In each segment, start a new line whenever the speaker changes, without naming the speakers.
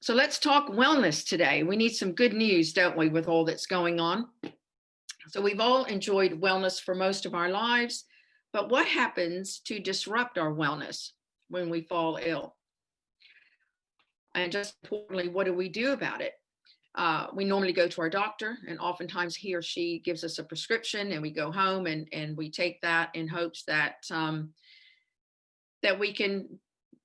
So let's talk wellness today. We need some good news, don't we, with all that's going on? So we've all enjoyed wellness for most of our lives, but what happens to disrupt our wellness when we fall ill? And just importantly, what do we do about it? We normally go to our doctor, and oftentimes he or she gives us a prescription, and we go home and we take that in hopes that we can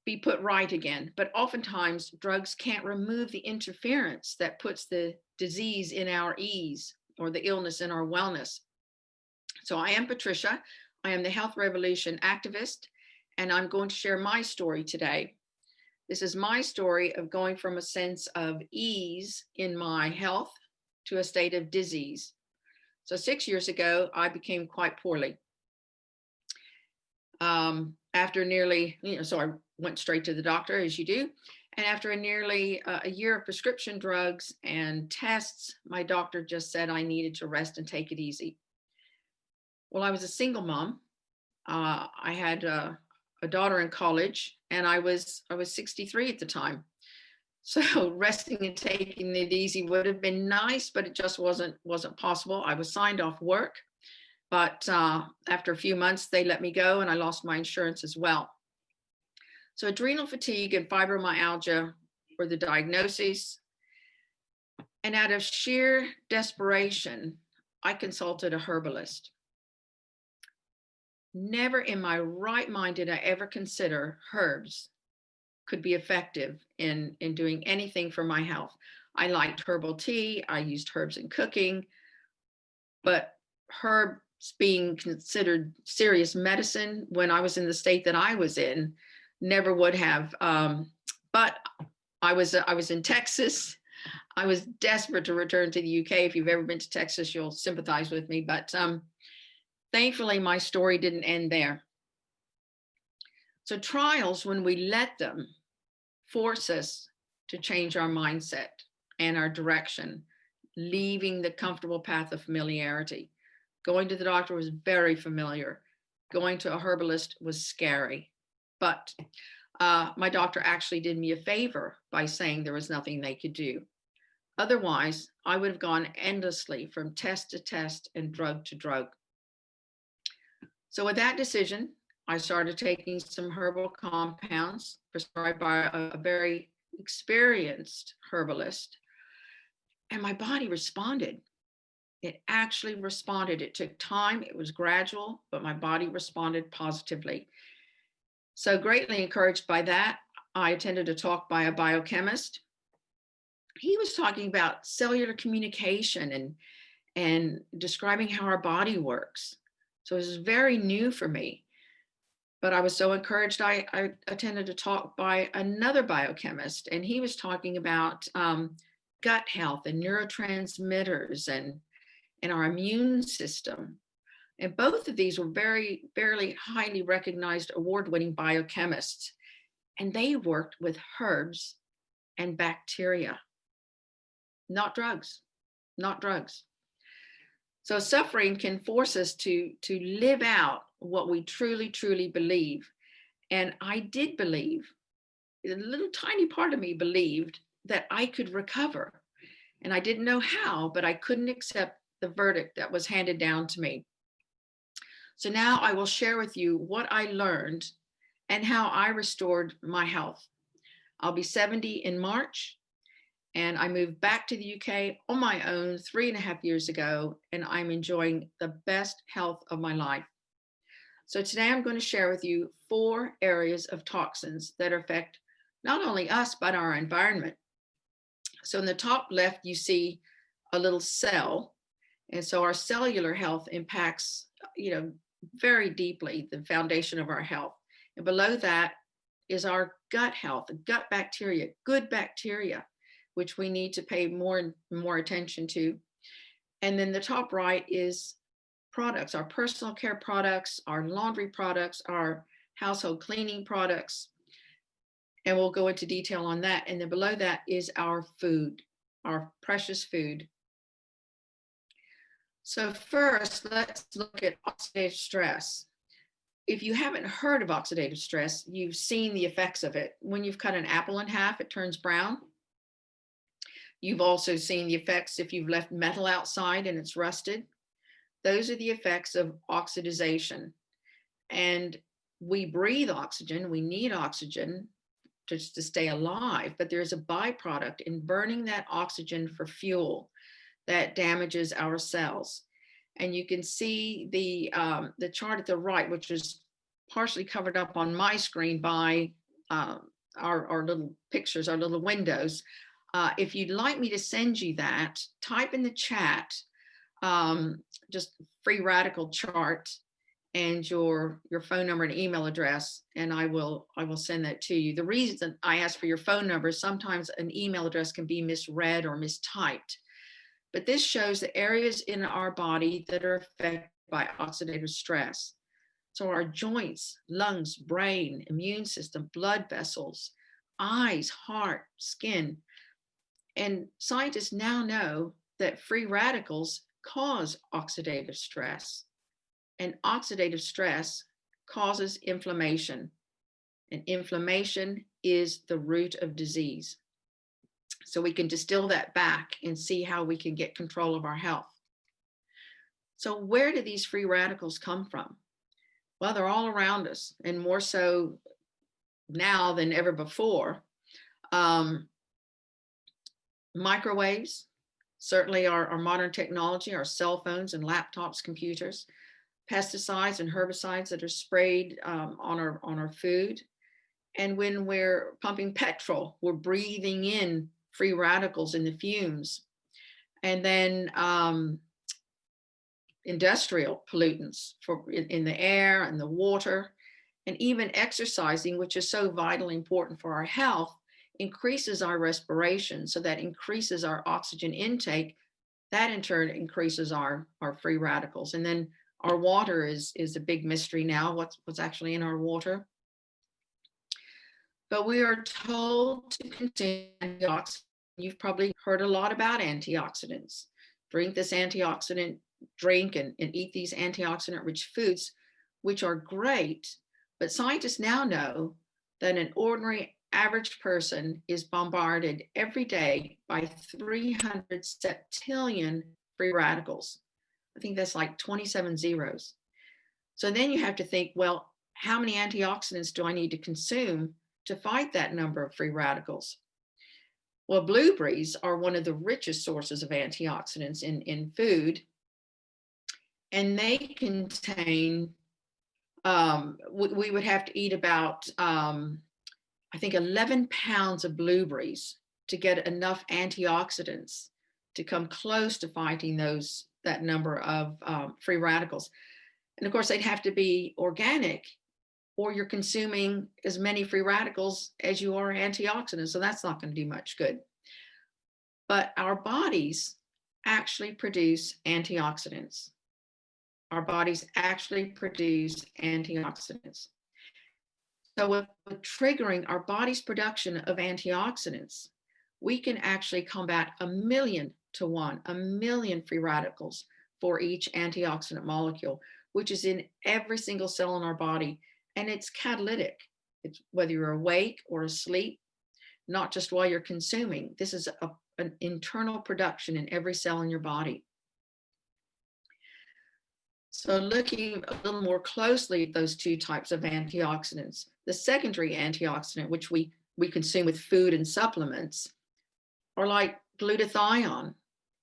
be put right again. But oftentimes, drugs can't remove the interference that puts the disease in our ease or the illness in our wellness. So, I am Patricia. I am the Health Revolution activist, and I'm going to share my story today. This is my story of going from a sense of ease in my health to a state of disease. So, 6 years ago, I became quite poorly. After nearly, so I went straight to the doctor, as you do. And after nearly a year of prescription drugs and tests, my doctor just said I needed to rest and take it easy. Well, I was a single mom. I had a daughter in college, and I was 63 at the time. So resting and taking it easy would have been nice, but it just wasn't possible. I was signed off work. But after a few months, they let me go, and I lost my insurance as well. So adrenal fatigue and fibromyalgia were the diagnoses. And out of sheer desperation, I consulted a herbalist. Never in my right mind did I ever consider herbs could be effective in doing anything for my health. I liked herbal tea. I used herbs in cooking, but herbs being considered serious medicine when I was in the state that I was in, never would have. But I was in Texas. I was desperate to return to the UK. If you've ever been to Texas, you'll sympathize with me. But thankfully, my story didn't end there. So trials, when we let them, force us to change our mindset and our direction, leaving the comfortable path of familiarity. Going to the doctor was very familiar. Going to a herbalist was scary. But my doctor actually did me a favor by saying there was nothing they could do. Otherwise, I would have gone endlessly from test to test and drug to drug. So with that decision, I started taking some herbal compounds prescribed by a very experienced herbalist, and my body responded. It actually responded. It took time, it was gradual, but my body responded positively. So, greatly encouraged by that, I attended a talk by a biochemist. He was talking about cellular communication and describing how our body works. So, it was very new for me. But I was so encouraged, I attended a talk by another biochemist, and he was talking about gut health and neurotransmitters and our immune system. And both of these were very highly recognized, award-winning biochemists. And they worked with herbs and bacteria, not drugs, not drugs. So suffering can force us to live out what we truly believe. And I did believe, a little tiny part of me believed that I could recover. And I didn't know how, but I couldn't accept the verdict that was handed down to me. So now I will share with you what I learned and how I restored my health. I'll be 70 in March, and I moved back to the UK on my own 3.5 years ago, and I'm enjoying the best health of my life. So today I'm going to share with you 4 areas of toxins that affect not only us, but our environment. So in the top left, you see a little cell. And so our cellular health impacts, very deeply the foundation of our health. And below that is our gut health, gut bacteria, good bacteria, which we need to pay more and more attention to. And then the top right is products, our personal care products, our laundry products, our household cleaning products. And we'll go into detail on that. And then below that is our food, our precious food. So first, let's look at oxidative stress. If you haven't heard of oxidative stress, you've seen the effects of it. When you've cut an apple in half, it turns brown. You've also seen the effects if you've left metal outside and it's rusted. Those are the effects of oxidization. And we breathe oxygen, we need oxygen to stay alive, but there's a byproduct in burning that oxygen for fuel that damages our cells. And you can see the chart at the right, which is partially covered up on my screen by our little pictures, our little windows. If you'd like me to send you that, type in the chat just free radical chart and your phone number and email address, and I will send that to you. The reason I ask for your phone number is sometimes an email address can be misread or mistyped. But this shows the areas in our body that are affected by oxidative stress. So our joints, lungs, brain, immune system, blood vessels, eyes, heart, skin. And scientists now know that free radicals cause oxidative stress. And oxidative stress causes inflammation. And inflammation is the root of disease. So we can distill that back and see how we can get control of our health. So where do these free radicals come from? Well, they're all around us, and more so now than ever before. Microwaves, certainly our modern technology, our cell phones and laptops, computers, pesticides and herbicides that are sprayed on our food. And when we're pumping petrol, we're breathing in free radicals in the fumes. And then industrial pollutants in the air and the water, and even exercising, which is so vitally important for our health, increases our respiration. So that increases our oxygen intake. That in turn increases our free radicals. And then our water is a big mystery now, what's actually in our water. But we are told to consume antioxidants. You've probably heard a lot about antioxidants. Drink this antioxidant drink and eat these antioxidant-rich foods, which are great. But scientists now know that an ordinary average person is bombarded every day by 300 septillion free radicals. I think that's like 27 zeros. So then you have to think, well, how many antioxidants do I need to consume to fight that number of free radicals? Well, blueberries are one of the richest sources of antioxidants in food. And they contain, we would have to eat about, I think 11 pounds of blueberries to get enough antioxidants to come close to fighting that number of free radicals. And of course, they'd have to be organic, or you're consuming as many free radicals as you are antioxidants. So that's not going to do much good. But our bodies actually produce antioxidants. Our bodies actually produce antioxidants. So with triggering our body's production of antioxidants, we can actually combat 1,000,000 to 1, 1,000,000 free radicals for each antioxidant molecule, which is in every single cell in our body. And it's catalytic. It's whether you're awake or asleep, not just while you're consuming. This is an internal production in every cell in your body. So looking a little more closely at those two types of antioxidants, the secondary antioxidant, which we consume with food and supplements, or like glutathione,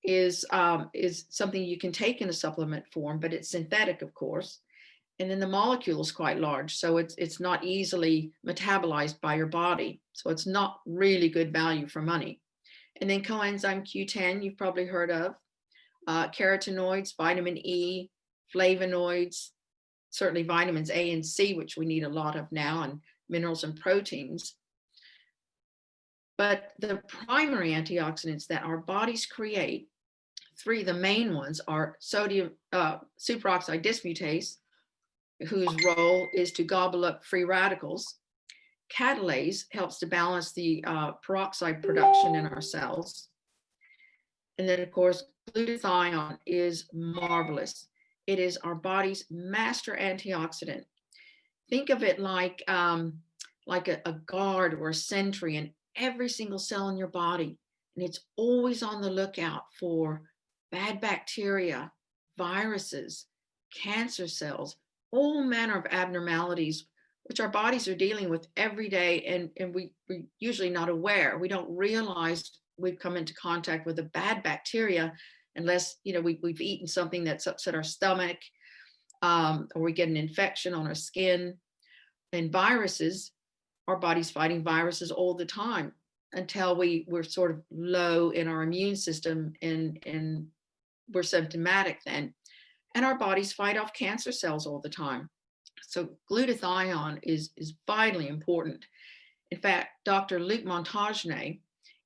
is something you can take in a supplement form, but it's synthetic, of course. And then the molecule is quite large, so it's not easily metabolized by your body. So it's not really good value for money. And then coenzyme Q10, you've probably heard of, carotenoids, vitamin E, flavonoids, certainly vitamins A and C, which we need a lot of now, and minerals and proteins. But the primary antioxidants that our bodies create, three of the main ones are sodium superoxide dismutase, whose role is to gobble up free radicals. Catalase helps to balance the peroxide production in our cells. And then, of course, glutathione is marvelous. It is our body's master antioxidant. Think of it like a guard or a sentry in every single cell in your body. And it's always on the lookout for bad bacteria, viruses, cancer cells, all manner of abnormalities, which our bodies are dealing with every day. And we're usually not aware. We don't realize we've come into contact with a bad bacteria unless, we've eaten something that's upset our stomach, or we get an infection on our skin. And viruses, our body's fighting viruses all the time until we're sort of low in our immune system, and we're symptomatic then. And our bodies fight off cancer cells all the time. So glutathione is vitally important. In fact, Dr. Luc Montagnier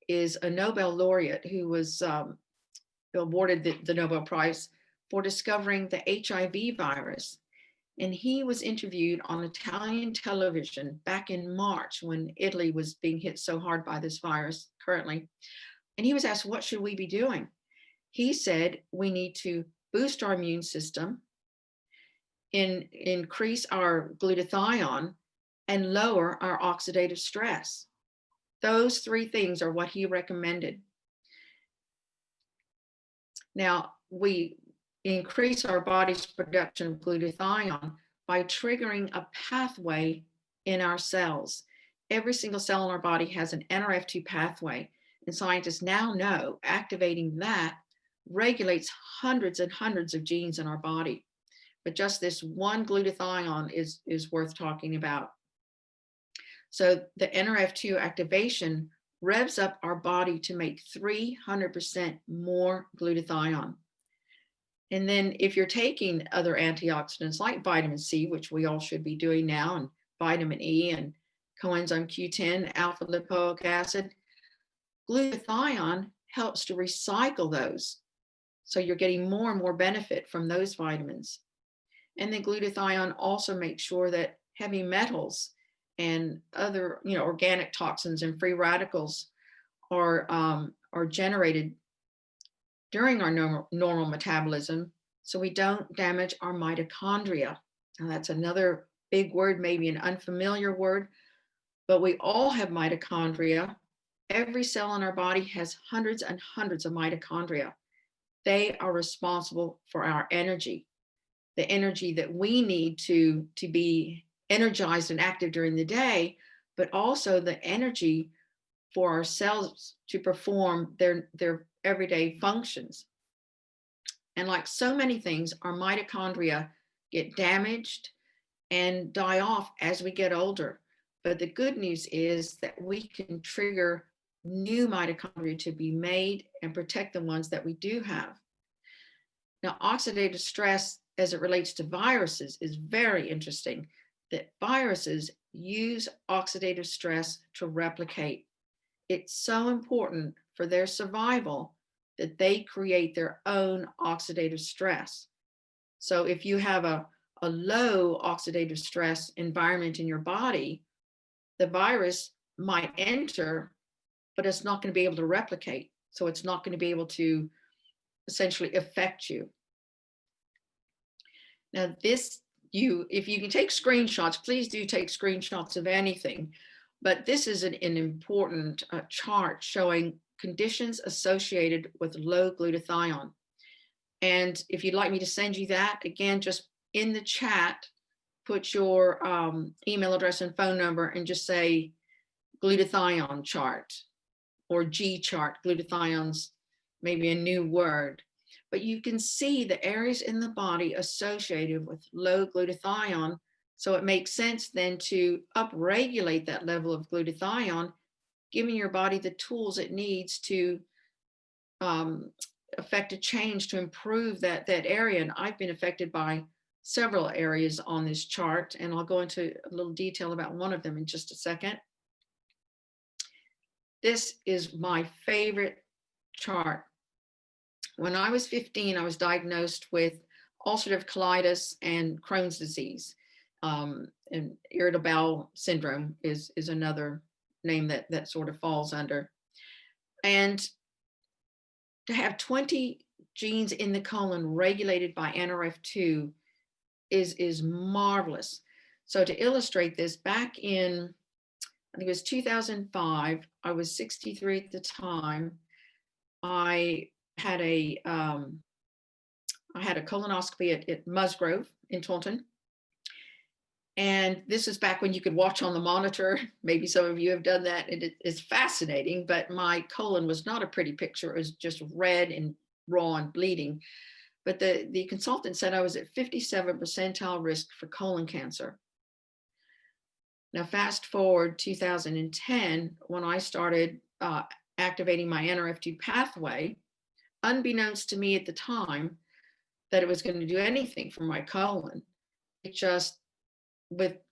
is a Nobel laureate who was awarded the Nobel Prize for discovering the HIV virus. And he was interviewed on Italian television back in March when Italy was being hit so hard by this virus currently. And he was asked, what should we be doing? He said, we need to boost our immune system, increase our glutathione, and lower our oxidative stress. Those three things are what he recommended. Now, we increase our body's production of glutathione by triggering a pathway in our cells. Every single cell in our body has an NRF2 pathway, and scientists now know activating that regulates hundreds and hundreds of genes in our body. But just this one glutathione is worth talking about. So the NRF2 activation revs up our body to make 300% more glutathione. And then if you're taking other antioxidants like vitamin C, which we all should be doing now, and vitamin E and coenzyme Q10, alpha lipoic acid, glutathione helps to recycle those. So you're getting more and more benefit from those vitamins. And then glutathione also makes sure that heavy metals and other, organic toxins and free radicals are generated during our normal metabolism, so we don't damage our mitochondria. Now that's another big word, maybe an unfamiliar word, but we all have mitochondria. Every cell in our body has hundreds and hundreds of mitochondria. They are responsible for our energy, the energy that we need to be energized and active during the day, but also the energy for our cells to perform their everyday functions. And like so many things, our mitochondria get damaged and die off as we get older. But the good news is that we can trigger new mitochondria to be made and protect the ones that we do have. Now, oxidative stress as it relates to viruses is very interesting, that viruses use oxidative stress to replicate. It's so important for their survival that they create their own oxidative stress. So if you have a low oxidative stress environment in your body, the virus might enter, but it's not going to be able to replicate. So it's not going to be able to essentially affect you. Now if you can take screenshots, please do take screenshots of anything. But this is an important chart showing conditions associated with low glutathione. And if you'd like me to send you that, again, just in the chat, put your email address and phone number and just say glutathione chart or G chart. Glutathione's maybe a new word. But you can see the areas in the body associated with low glutathione. So it makes sense then to upregulate that level of glutathione, giving your body the tools it needs to affect a change to improve that area. And I've been affected by several areas on this chart, and I'll go into a little detail about one of them in just a second. This is my favorite chart. When I was 15, I was diagnosed with ulcerative colitis and Crohn's disease. And irritable bowel syndrome is another name that sort of falls under. And to have 20 genes in the colon regulated by NRF2 is marvelous. So to illustrate this, back in, I think it was 2005, I was 63 at the time. I had a colonoscopy at Musgrove in Taunton. And this is back when you could watch on the monitor. Maybe some of you have done that. It's fascinating, but my colon was not a pretty picture. It was just red and raw and bleeding. But the consultant said I was at 57 percentile risk for colon cancer. Now, fast forward 2010, when I started activating my NRF2 pathway, unbeknownst to me at the time that it was going to do anything for my colon. It just,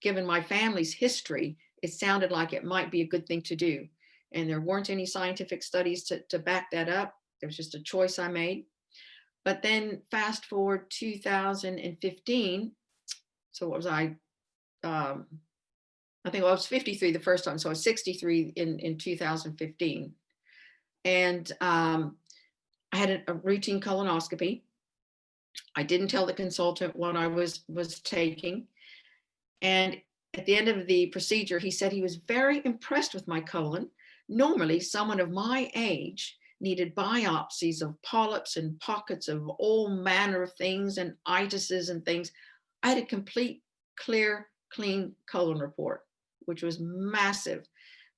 given my family's history, it sounded like it might be a good thing to do. And there weren't any scientific studies to back that up. It was just a choice I made. But then fast forward 2015. So what was I? I think I was 53 the first time. So I was 63 in 2015. And I had a routine colonoscopy. I didn't tell the consultant what I was taking. And at the end of the procedure, he said he was very impressed with my colon. Normally, someone of my age needed biopsies of polyps and pockets of all manner of things and itises and things. I had a complete, clear, clean colon report, which was massive.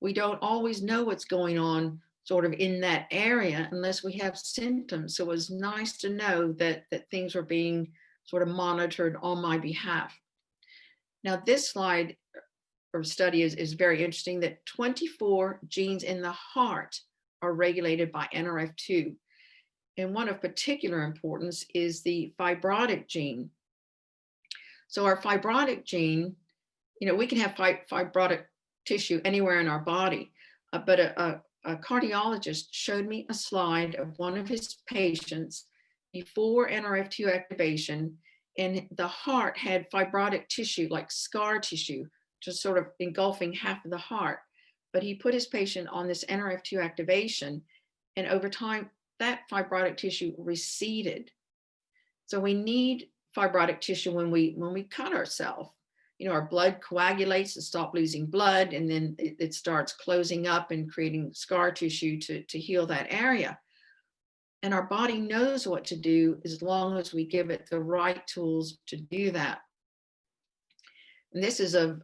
We don't always know what's going on sort of in that area unless we have symptoms. So it was nice to know that things were being sort of monitored on my behalf. Now, this slide or study is very interesting, that 24 genes in the heart are regulated by NRF2. And one of particular importance is the fibrotic gene. So our fibrotic gene, we can have fibrotic tissue anywhere in our body, but a cardiologist showed me a slide of one of his patients before NRF2 activation, and the heart had fibrotic tissue, like scar tissue, just sort of engulfing half of the heart. But he put his patient on this NRF2 activation, and over time, that fibrotic tissue receded. So we need fibrotic tissue when we cut ourselves. Our blood coagulates to stop losing blood, and then it starts closing up and creating scar tissue to heal that area. And our body knows what to do as long as we give it the right tools to do that. And this is of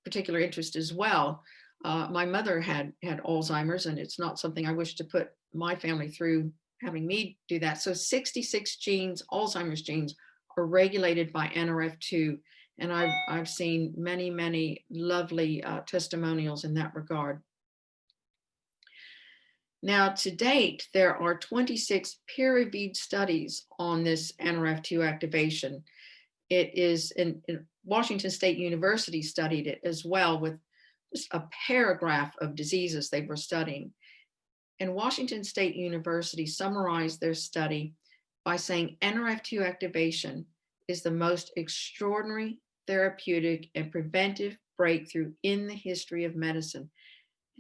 particular interest as well. My mother had Alzheimer's, and it's not something I wish to put my family through, having me do that. So 66 genes, Alzheimer's genes, are regulated by NRF2. And I've seen many, many lovely testimonials in that regard. Now, to date, there are 26 peer-reviewed studies on this NRF2 activation. It is in Washington State University studied it as well, with just a paragraph of diseases they were studying. And Washington State University summarized their study by saying NRF2 activation is the most extraordinary therapeutic and preventive breakthrough in the history of medicine.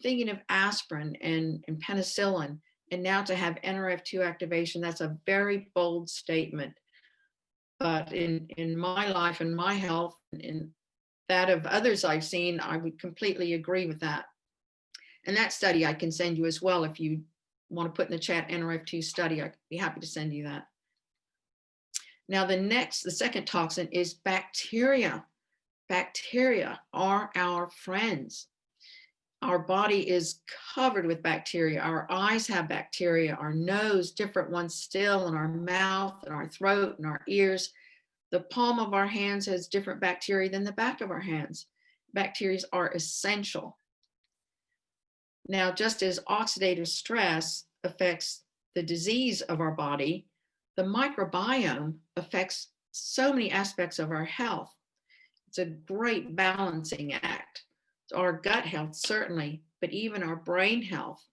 Thinking of aspirin and penicillin, and now to have NRF2 activation, that's a very bold statement. But in my life and my health, and in that of others I've seen, I would completely agree with that. And that study I can send you as well. If you want to put in the chat NRF2 study, I'd be happy to send you that. Now, the second toxin is bacteria. Bacteria are our friends. Our body is covered with bacteria. Our eyes have bacteria, our nose, different ones still, in our mouth and our throat and our ears. The palm of our hands has different bacteria than the back of our hands. Bacteria are essential. Now, just as oxidative stress affects the disease of our body, the microbiome affects so many aspects of our health. It's a great balancing act. So our gut health, certainly, but even our brain health,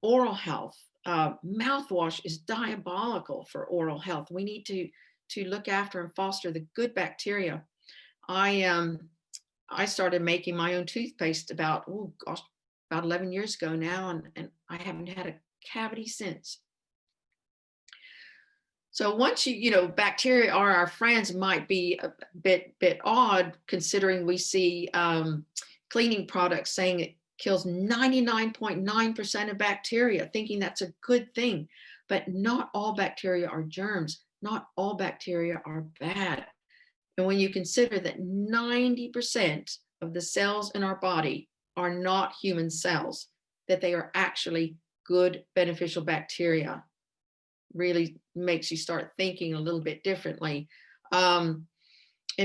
oral health. Mouthwash is diabolical for oral health. We need to look after and foster the good bacteria. I started making my own toothpaste about 11 years ago now, and I haven't had a cavity since. So once bacteria are our friends might be a bit odd, considering we see cleaning products saying kills 99.9% of bacteria, thinking that's a good thing. But not all bacteria are germs. Not all bacteria are bad. And when you consider that 90% of the cells in our body are not human cells, that they are actually good, beneficial bacteria, really makes you start thinking a little bit differently. And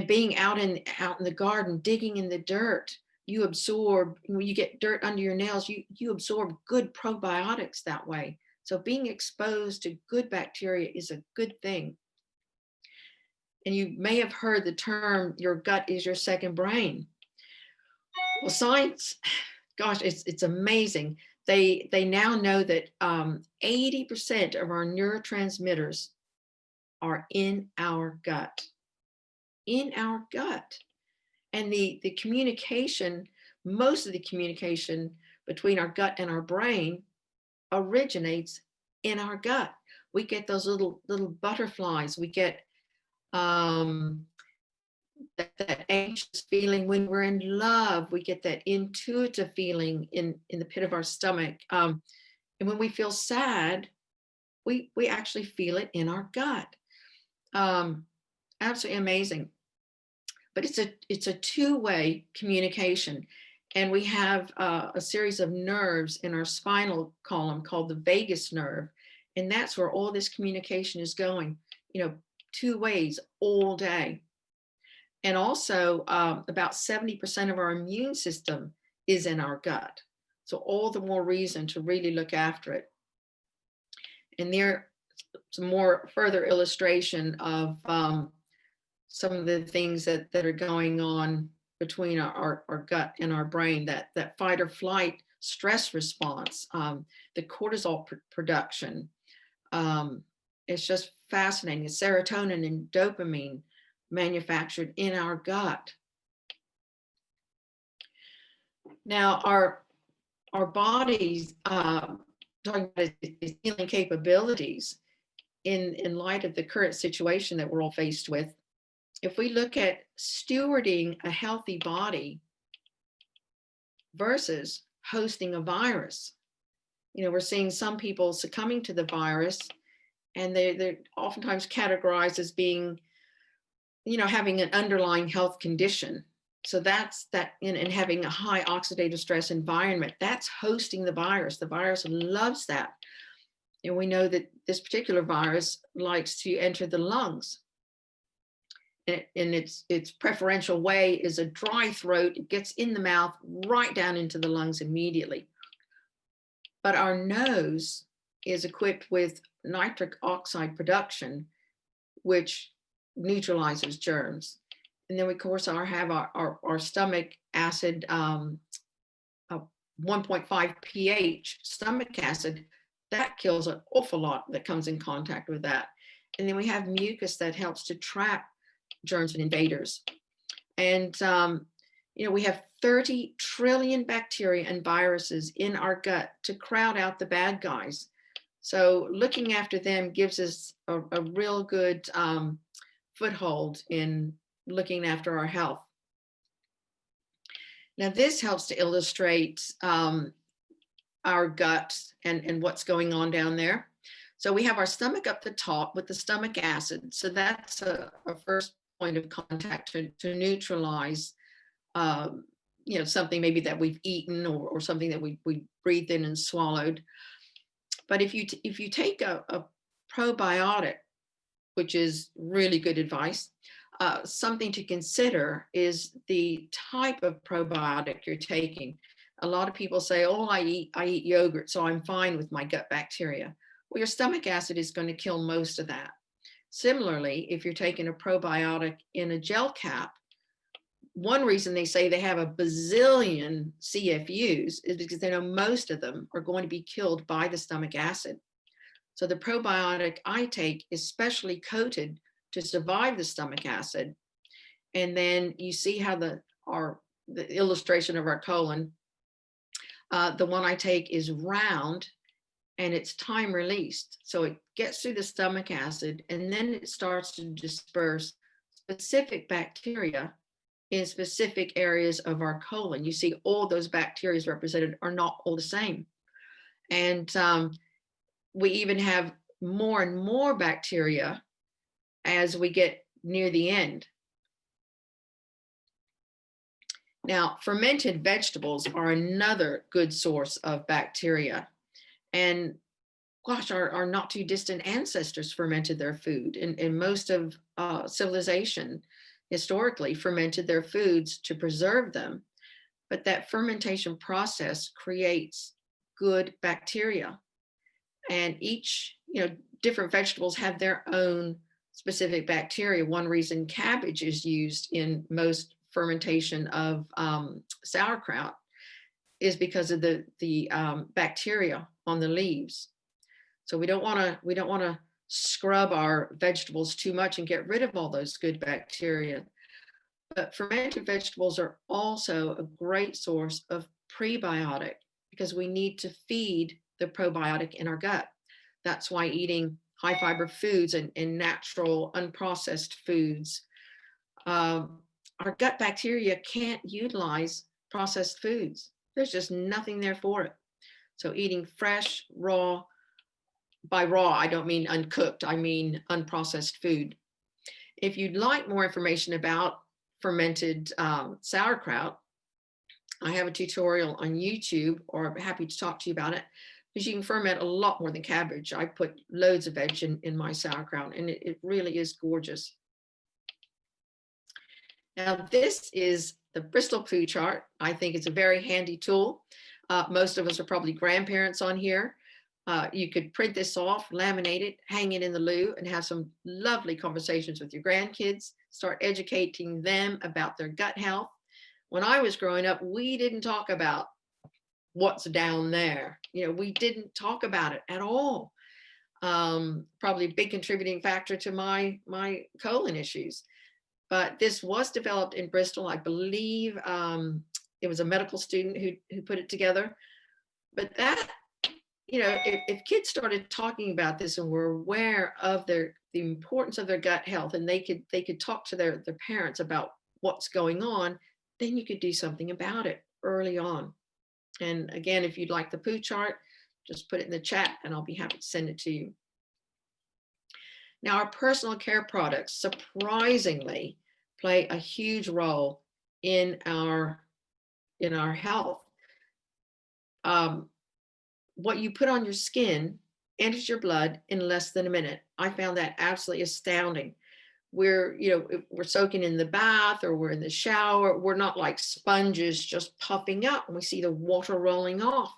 being out in the garden, digging in the dirt, you absorb, when you get dirt under your nails, you absorb good probiotics that way. So being exposed to good bacteria is a good thing. And you may have heard the term, your gut is your second brain. Well, science, gosh, it's amazing. They now know that 80% of our neurotransmitters are in our gut. In our gut. And the communication, most of the communication between our gut and our brain originates in our gut. We get those little butterflies. We get that anxious feeling when we're in love. We get that intuitive feeling in the pit of our stomach. And when we feel sad, we actually feel it in our gut. Absolutely amazing. But it's a two-way communication. And we have a series of nerves in our spinal column called the vagus nerve. And that's where all this communication is going, two ways all day. And also about 70% of our immune system is in our gut. So all the more reason to really look after it. And there some more further illustration of some of the things that are going on between our gut and our brain, that fight or flight stress response, the cortisol production. It's just fascinating. It's serotonin and dopamine manufactured in our gut. Now, our bodies, talking about its healing capabilities in light of the current situation that we're all faced with, if we look at stewarding a healthy body versus hosting a virus, we're seeing some people succumbing to the virus, and they're oftentimes categorized as being, having an underlying health condition. So that's that, and having a high oxidative stress environment, that's hosting the virus. The virus loves that. And we know that this particular virus likes to enter the lungs. And its preferential way is a dry throat. It gets in the mouth, right down into the lungs immediately. But our nose is equipped with nitric oxide production, which neutralizes germs. And then we, of course, have our stomach acid, 1.5 pH stomach acid, that kills an awful lot that comes in contact with that. And then we have mucus that helps to trap germs and invaders. And, we have 30 trillion bacteria and viruses in our gut to crowd out the bad guys. So looking after them gives us a real good foothold in looking after our health. Now, this helps to illustrate our gut and what's going on down there. So we have our stomach up the top with the stomach acid. So that's a first point of contact to neutralize, something maybe that we've eaten or something that we breathed in and swallowed. But if you take a probiotic, which is really good advice, something to consider is the type of probiotic you're taking. A lot of people say, oh, I eat yogurt, so I'm fine with my gut bacteria. Well, your stomach acid is going to kill most of that. Similarly, if you're taking a probiotic in a gel cap, one reason they say they have a bazillion CFUs is because they know most of them are going to be killed by the stomach acid. So the probiotic I take is specially coated to survive the stomach acid. And then you see how the illustration of our colon, the one I take is round and it's time released. So it gets through the stomach acid and then it starts to disperse specific bacteria in specific areas of our colon. You see all those bacteria represented are not all the same. And we even have more and more bacteria as we get near the end. Now, fermented vegetables are another good source of bacteria. And gosh, our not too distant ancestors fermented their food. And most of civilization historically fermented their foods to preserve them. But that fermentation process creates good bacteria. And each, different vegetables have their own specific bacteria. One reason cabbage is used in most fermentation of sauerkraut is because of the bacteria on the leaves. So we don't want to scrub our vegetables too much and get rid of all those good bacteria. But fermented vegetables are also a great source of prebiotic because we need to feed the probiotic in our gut. That's why eating high fiber foods and natural unprocessed foods, our gut bacteria can't utilize processed foods. There's just nothing there for it. So eating fresh, raw, by raw, I don't mean uncooked, I mean unprocessed food. If you'd like more information about fermented sauerkraut, I have a tutorial on YouTube, or I'm happy to talk to you about it, because you can ferment a lot more than cabbage. I put loads of veg in my sauerkraut, and it really is gorgeous. Now, this is the Bristol Poo Chart. I think it's a very handy tool. Most of us are probably grandparents on here. You could print this off, laminate it, hang it in the loo, and have some lovely conversations with your grandkids. Start educating them about their gut health. When I was growing up, we didn't talk about what's down there. We didn't talk about it at all. Probably a big contributing factor to my colon issues. But this was developed in Bristol. I believe it was a medical student who put it together. But that, if kids started talking about this and were aware of the importance of their gut health, and they could talk to their parents about what's going on, then you could do something about it early on. And again, if you'd like the poo chart, just put it in the chat and I'll be happy to send it to you. Now, our personal care products surprisingly play a huge role in our health. What you put on your skin enters your blood in less than a minute. I found that absolutely astounding. If we're soaking in the bath or we're in the shower, we're not like sponges just puffing up and we see the water rolling off.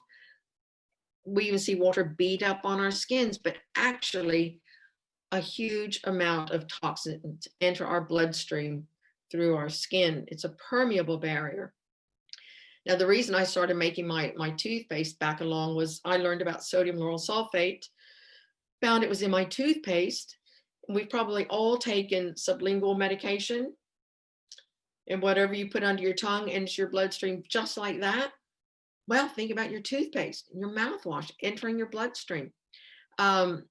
We even see water bead up on our skins, but actually a huge amount of toxins enter our bloodstream through our skin. It's a permeable barrier. Now, the reason I started making my toothpaste back along was I learned about sodium lauryl sulfate, found it was in my toothpaste. We've probably all taken sublingual medication, and whatever you put under your tongue enters your bloodstream just like that. Well, think about your toothpaste, your mouthwash entering your bloodstream. And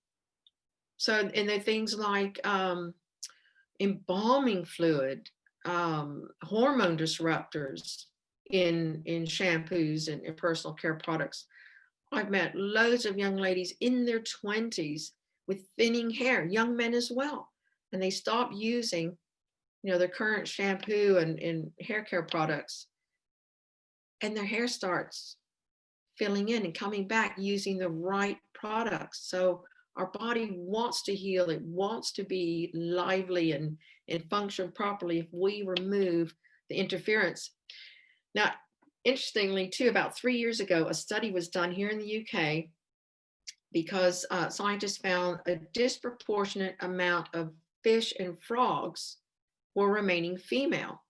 there are things like embalming fluid, hormone disruptors in shampoos and in personal care products. I've met loads of young ladies in their 20s with thinning hair, young men as well. And they stop using, their current shampoo and hair care products. And their hair starts filling in and coming back using the right products. So our body wants to heal. It wants to be lively and function properly if we remove the interference. Now, interestingly, too, about 3 years ago, a study was done here in the UK because scientists found a disproportionate amount of fish and frogs were remaining female.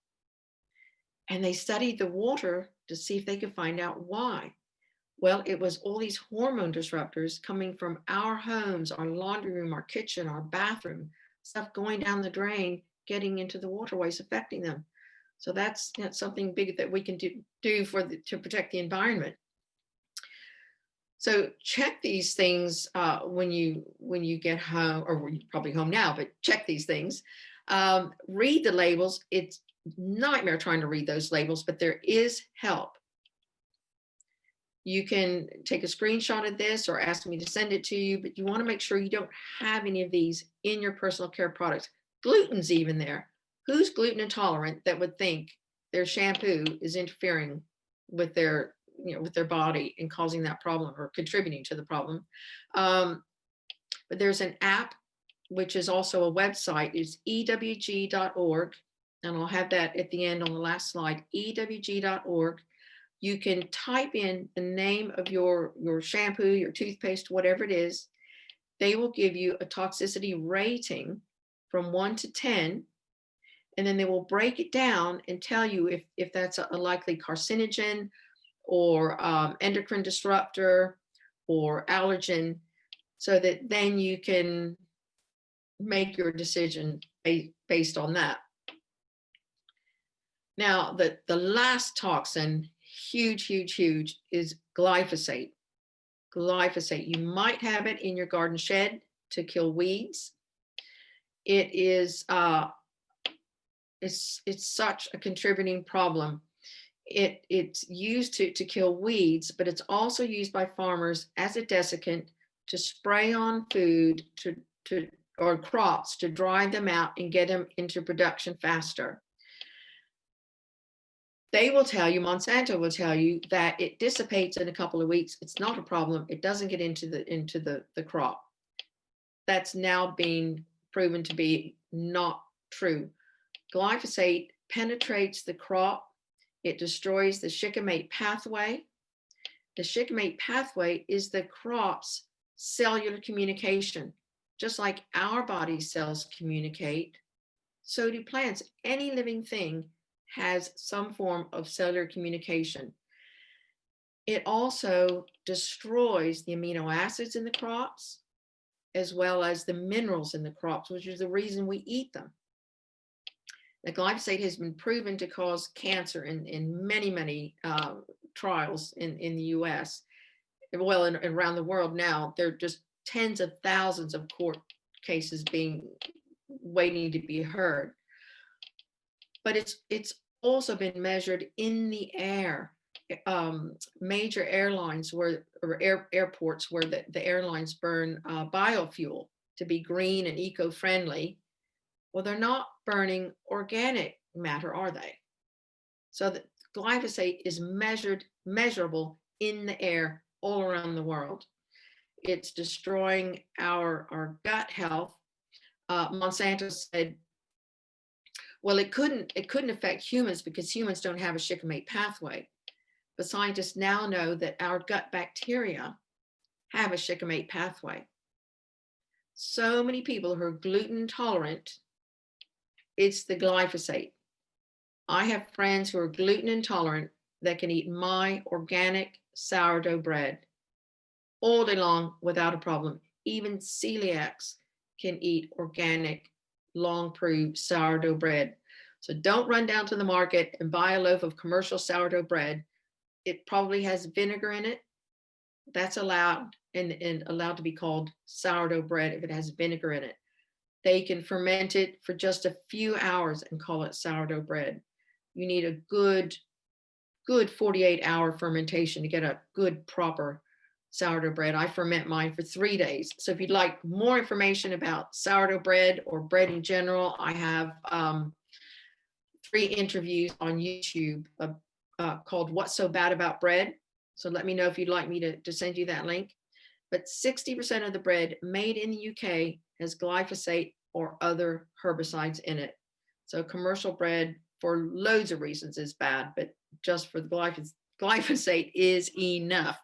And they studied the water to see if they could find out why. Well, it was all these hormone disruptors coming from our homes, our laundry room, our kitchen, our bathroom, stuff going down the drain, getting into the waterways, affecting them. So that's something big that we can do to protect the environment. So check these things when you get home, or you're probably home now, but check these things. Read the labels. It's nightmare trying to read those labels, but there is help. You can take a screenshot of this or ask me to send it to you, but you want to make sure you don't have any of these in your personal care products. Gluten's even there. Who's gluten intolerant that would think their shampoo is interfering with their, with their body and causing that problem or contributing to the problem? But there's an app, which is also a website. It's ewg.org. And I'll have that at the end on the last slide, ewg.org. You can type in the name of your shampoo, your toothpaste, whatever it is. They will give you a toxicity rating from 1 to 10. And then they will break it down and tell you if that's a likely carcinogen or endocrine disruptor or allergen, so that then you can make your decision based on that. Now, the last toxin, huge, is glyphosate. Glyphosate, you might have it in your garden shed to kill weeds. It is, it's such a contributing problem. It's used to kill weeds, but it's also used by farmers as a desiccant to spray on food or crops to dry them out and get them into production faster. They will tell you, Monsanto will tell you, that it dissipates in a couple of weeks. It's not a problem. It doesn't get into the crop. That's now being proven to be not true. Glyphosate penetrates the crop. It destroys the shikimate pathway. The shikimate pathway is the crop's cellular communication. Just like our body cells communicate, so do plants. Any living thing has some form of cellular communication. It also destroys the amino acids in the crops, as well as the minerals in the crops, which is the reason we eat them. The glyphosate has been proven to cause cancer in many trials in the US, well, and around the world now. There are just tens of thousands of court cases waiting to be heard. But it's also been measured in the air. Major airlines or airports where the airlines burn biofuel to be green and eco-friendly. Well, they're not burning organic matter, are they? So the glyphosate is measurable in the air all around the world. It's destroying our gut health. Monsanto said, well, it couldn't affect humans because humans don't have a shikimate pathway. But scientists now know that our gut bacteria have a shikimate pathway. So many people who are gluten intolerant, it's the glyphosate. I have friends who are gluten intolerant that can eat my organic sourdough bread all day long without a problem. Even celiacs can eat organic, long-proved sourdough bread. So don't run down to the market and buy a loaf of commercial sourdough bread. It probably has vinegar in it. That's allowed and allowed to be called sourdough bread if it has vinegar in it. They can ferment it for just a few hours and call it sourdough bread. You need a good 48-hour fermentation to get a good, proper sourdough bread. I ferment mine for 3 days. So if you'd like more information about sourdough bread or bread in general, I have 3 interviews on YouTube called What's So Bad About Bread. So let me know if you'd like me to send you that link. But 60% of the bread made in the UK has glyphosate or other herbicides in it. So commercial bread, for loads of reasons, is bad, but just for the glyphosate is enough.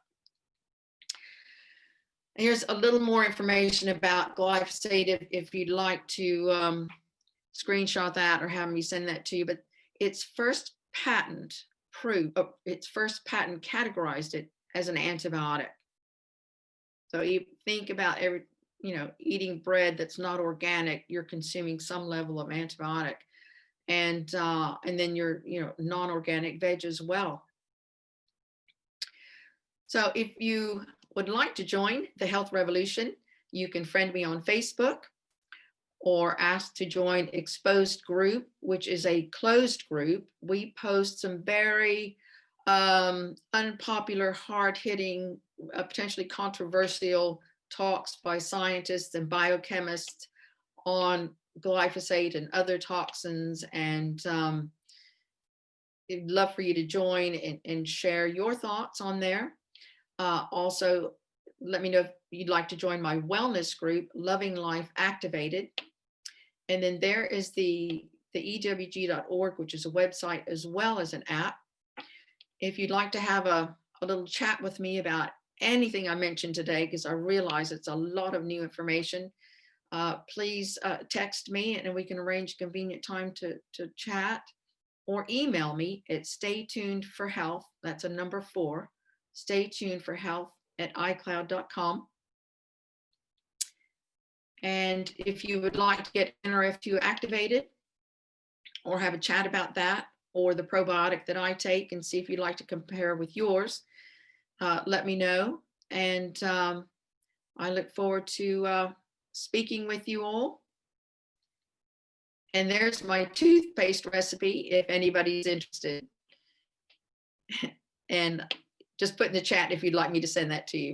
Here's a little more information about glyphosate if you'd like to screenshot that or have me send that to you. But its first patent categorized it as an antibiotic. So you think about eating bread that's not organic, you're consuming some level of antibiotic, and then your non-organic veg as well. So if you would like to join the health revolution, you can friend me on Facebook, or ask to join Exposed Group, which is a closed group. We post some very unpopular, hard-hitting, potentially controversial talks by scientists and biochemists on glyphosate and other toxins. And I'd love for you to join and share your thoughts on there. Also, let me know if you'd like to join my wellness group, Loving Life Activated. And then there is the ewg.org, which is a website as well as an app. If you'd like to have a little chat with me about anything I mentioned today, because I realize it's a lot of new information, please text me and we can arrange a convenient time to chat, or email me at staytunedforhealth, that's a number 4, staytunedforhealth@icloud.com. And if you would like to get NRF2 activated or have a chat about that, or the probiotic that I take, and see if you'd like to compare with yours, let me know. And I look forward to speaking with you all. And there's my toothpaste recipe if anybody's interested. And just put in the chat if you'd like me to send that to you.